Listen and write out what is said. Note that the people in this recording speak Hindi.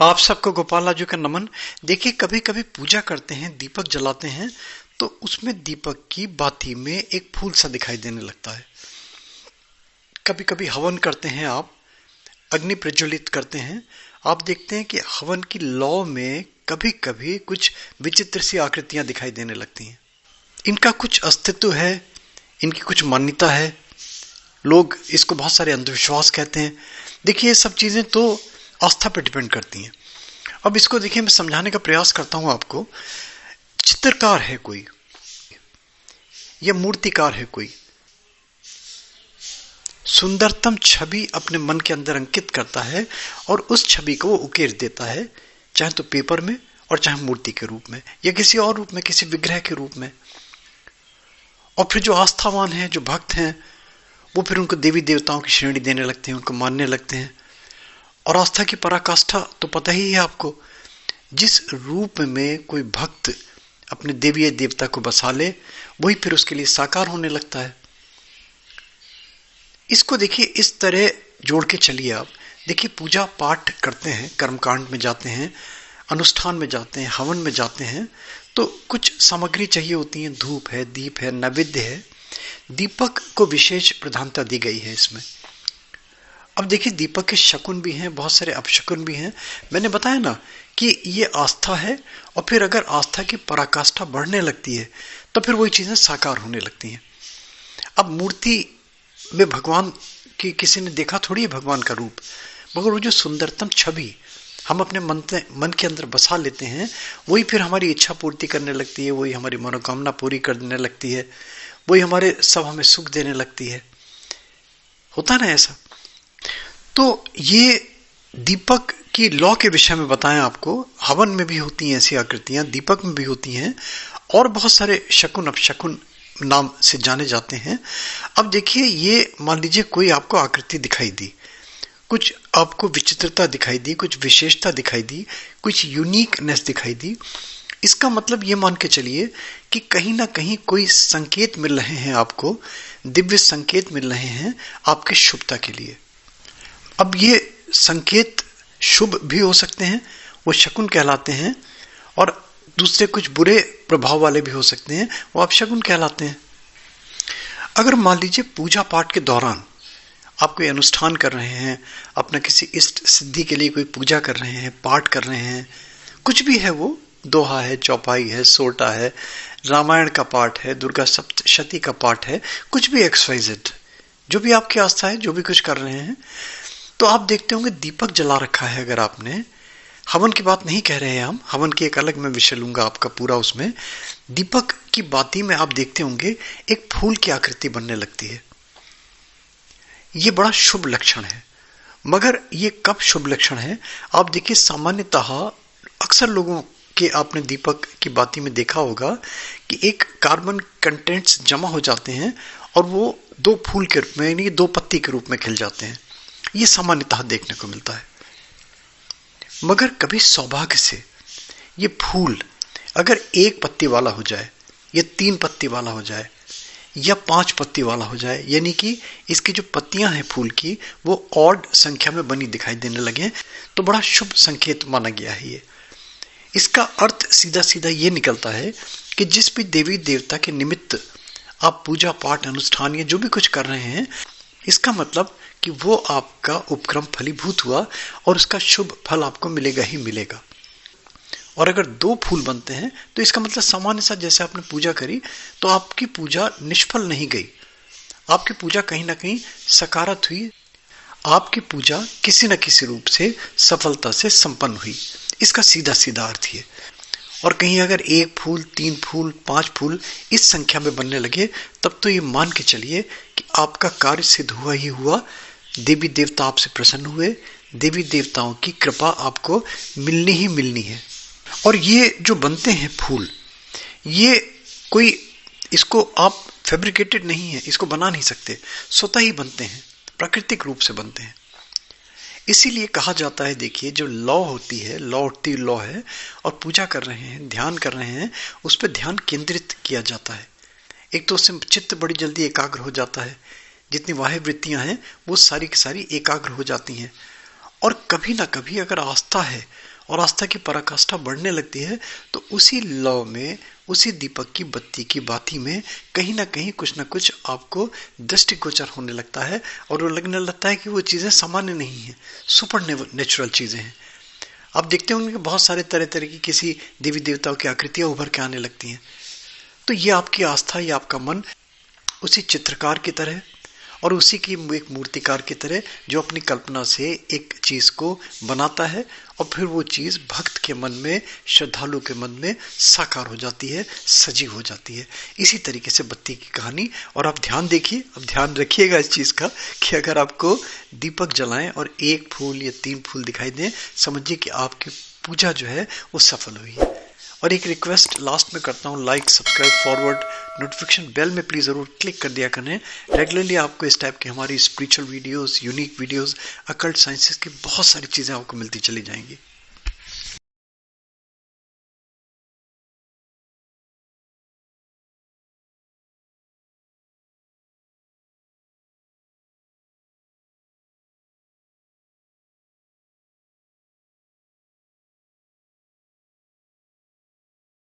आप सबको गोपाल राजू का नमन। देखिए, कभी कभी पूजा करते हैं, दीपक जलाते हैं तो उसमें दीपक की बाती में एक फूल सा दिखाई देने लगता है। कभी कभी हवन करते हैं, आप अग्नि प्रज्वलित करते हैं, आप देखते हैं कि हवन की लौ में कभी कभी कुछ विचित्र सी आकृतियां दिखाई देने लगती हैं। इनका कुछ अस्तित्व है, इनकी कुछ मान्यता है। लोग इसको बहुत सारे अंधविश्वास कहते हैं। देखिए, ये सब चीजें तो आस्था पर डिपेंड करती हैं। अब इसको देखिए, मैं समझाने का प्रयास करता हूं आपको। चित्रकार है कोई या मूर्तिकार है कोई, सुंदरतम छवि अपने मन के अंदर अंकित करता है और उस छवि को वो उकेर देता है, चाहे तो पेपर में और चाहे मूर्ति के रूप में या किसी और रूप में, किसी विग्रह के रूप में। और फिर जो आस्थावान हैं, जो भक्त हैं, वो फिर उनको देवी देवताओं की श्रेणी देने लगते हैं, उनको मानने लगते हैं। और आस्था की पराकाष्ठा तो पता ही है आपको। जिस रूप में कोई भक्त अपने देवी या देवता को बसा ले, वही फिर उसके लिए साकार होने लगता है। इसको देखिए, इस तरह जोड़ के चलिए आप। देखिए, पूजा पाठ करते हैं, कर्मकांड में जाते हैं, अनुष्ठान में जाते हैं, हवन में जाते हैं, तो कुछ सामग्री चाहिए होती है। धूप है, दीप है, नैवेद्य है। दीपक को विशेष प्रधानता दी गई है इसमें। अब देखिए, दीपक के शकुन भी हैं, बहुत सारे अपशकुन भी हैं। मैंने बताया ना कि ये आस्था है, और फिर अगर आस्था की पराकाष्ठा बढ़ने लगती है तो फिर वही चीजें साकार होने लगती हैं। अब मूर्ति में भगवान की किसी ने देखा थोड़ी है भगवान का रूप, मगर वो जो सुंदरतम छवि हम अपने मन के अंदर बसा लेते हैं, वही फिर हमारी इच्छा पूर्ति करने लगती है, वही हमारी मनोकामना पूरी करने लगती है, वही हमारे सब हमें सुख देने लगती है। होता ना ऐसा? तो ये दीपक की लौ के विषय में बताएं आपको। हवन में भी होती हैं ऐसी आकृतियां, दीपक में भी होती हैं, और बहुत सारे शकुन अपशकुन नाम से जाने जाते हैं। अब देखिए, ये मान लीजिए कोई आपको आकृति दिखाई दी, कुछ आपको विचित्रता दिखाई दी, कुछ विशेषता दिखाई दी, कुछ यूनिकनेस दिखाई दी। इसका मतलब ये मान के चलिए कि कहीं ना कहीं कोई संकेत मिल रहे हैं आपको, दिव्य संकेत मिल रहे हैं आपके शुभता के लिए। अब ये संकेत शुभ भी हो सकते हैं, वो शकुन कहलाते हैं, और दूसरे कुछ बुरे प्रभाव वाले भी हो सकते हैं, वो अपशकुन कहलाते हैं। अगर मान लीजिए पूजा पाठ के दौरान आप कोई अनुष्ठान कर रहे हैं, अपना किसी इष्ट सिद्धि के लिए कोई पूजा कर रहे हैं, पाठ कर रहे हैं, कुछ भी है वो, दोहा है, चौपाई है, सोटा है, रामायण का पाठ है, दुर्गा सप्तशती का पाठ है, कुछ भी XYZ, जो भी आपकी आस्था है, जो भी कुछ कर रहे हैं, तो आप देखते होंगे दीपक जला रखा है। अगर आपने, हवन की बात नहीं कह रहे हैं हम, हवन की एक अलग मैं विषय लूंगा आपका पूरा, उसमें दीपक की बाती में आप देखते होंगे एक फूल की आकृति बनने लगती है। ये बड़ा शुभ लक्षण है। मगर ये कब शुभ लक्षण है? आप देखिए, सामान्यतः अक्सर लोगों के आपने दीपक की बाती में देखा होगा कि एक कार्बन कंटेंट्स जमा हो जाते हैं और वो दो फूल के रूप में, यानी दो पत्ती के रूप में खिल जाते हैं। ये सामान्यतः देखने को मिलता है। मगर कभी सौभाग्य से ये फूल अगर एक पत्ती वाला हो जाए, या 3 पत्ती वाला हो जाए, या 5 पत्ती वाला हो जाए, यानी कि इसकी जो पत्तियां हैं फूल की, वो ऑड संख्या में बनी दिखाई देने लगे, तो बड़ा शुभ संकेत माना गया है ये। इसका अर्थ सीधा सीधा ये निकलता है कि जिस भी देवी देवता के निमित्त आप पूजा पाठ अनुष्ठान या जो भी कुछ कर रहे हैं, इसका मतलब कि वो आपका उपक्रम फलीभूत हुआ और उसका शुभ फल आपको मिलेगा ही मिलेगा। और अगर 2 फूल बनते हैं तो इसका मतलब सामान्य सा, जैसे आपने पूजा करी तो आपकी पूजा निष्फल नहीं गई, आपकी पूजा कहीं ना कहीं सकारात्मक हुई, आपकी पूजा किसी न किसी रूप से सफलता से संपन्न हुई। इसका सीधा सीधा अर्थ है। और कहीं अगर 1 फूल, 3 फूल, 5 फूल इस संख्या में बनने लगे, तब तो ये मान के चलिए कि आपका कार्य सिद्ध हुआ ही हुआ, देवी देवता आपसे प्रसन्न हुए, देवी देवताओं की कृपा आपको मिलनी ही मिलनी है। और ये जो बनते हैं फूल, ये कोई, इसको आप फैब्रिकेटेड नहीं है, इसको बना नहीं सकते, स्वतः ही बनते हैं, प्राकृतिक रूप से बनते हैं। इसीलिए कहा जाता है, देखिए, जो लौ होती है, लौ उठती लौ है, और पूजा कर रहे हैं, ध्यान कर रहे हैं, उस पर ध्यान केंद्रित किया जाता है। एक तो उससे चित्त बड़ी जल्दी एकाग्र हो जाता है, जितनी वाह्य वृत्तियां हैं वो सारी की सारी एकाग्र हो जाती हैं, और कभी ना कभी अगर आस्था है और आस्था की पराकाष्ठा बढ़ने लगती है तो उसी लौ में, उसी दीपक की बत्ती की बाती में कहीं ना कहीं कुछ ना कुछ आपको दृष्टिगोचर होने लगता है और वो लगने लगता है कि वो चीज़ें सामान्य नहीं है, सुपर नेचुरल चीज़ें हैं। आप देखते होंगे बहुत सारे तरह तरह की किसी देवी देवताओं की आकृतियां उभर के आने लगती हैं। तो ये आपकी आस्था, ये आपका मन उसी चित्रकार की तरह और उसी की एक मूर्तिकार की तरह जो अपनी कल्पना से एक चीज को बनाता है और फिर वो चीज भक्त के मन में, श्रद्धालु के मन में साकार हो जाती है, सजीव हो जाती है। इसी तरीके से बत्ती की कहानी। और आप ध्यान देखिए, अब ध्यान रखिएगा इस चीज का कि अगर आपको दीपक जलाएं और 1 फूल या 3 फूल दिखाई दें, समझिए कि आपकी पूजा जो है वो सफल हुई है। और एक रिक्वेस्ट लास्ट में करता हूँ, like, subscribe, forward, notification bell में प्लीज़ ज़रूर क्लिक कर दिया करें। रेगुलरली आपको इस टाइप की हमारी spiritual videos, unique videos, occult sciences की बहुत सारी चीज़ें आपको मिलती चली जाएंगी।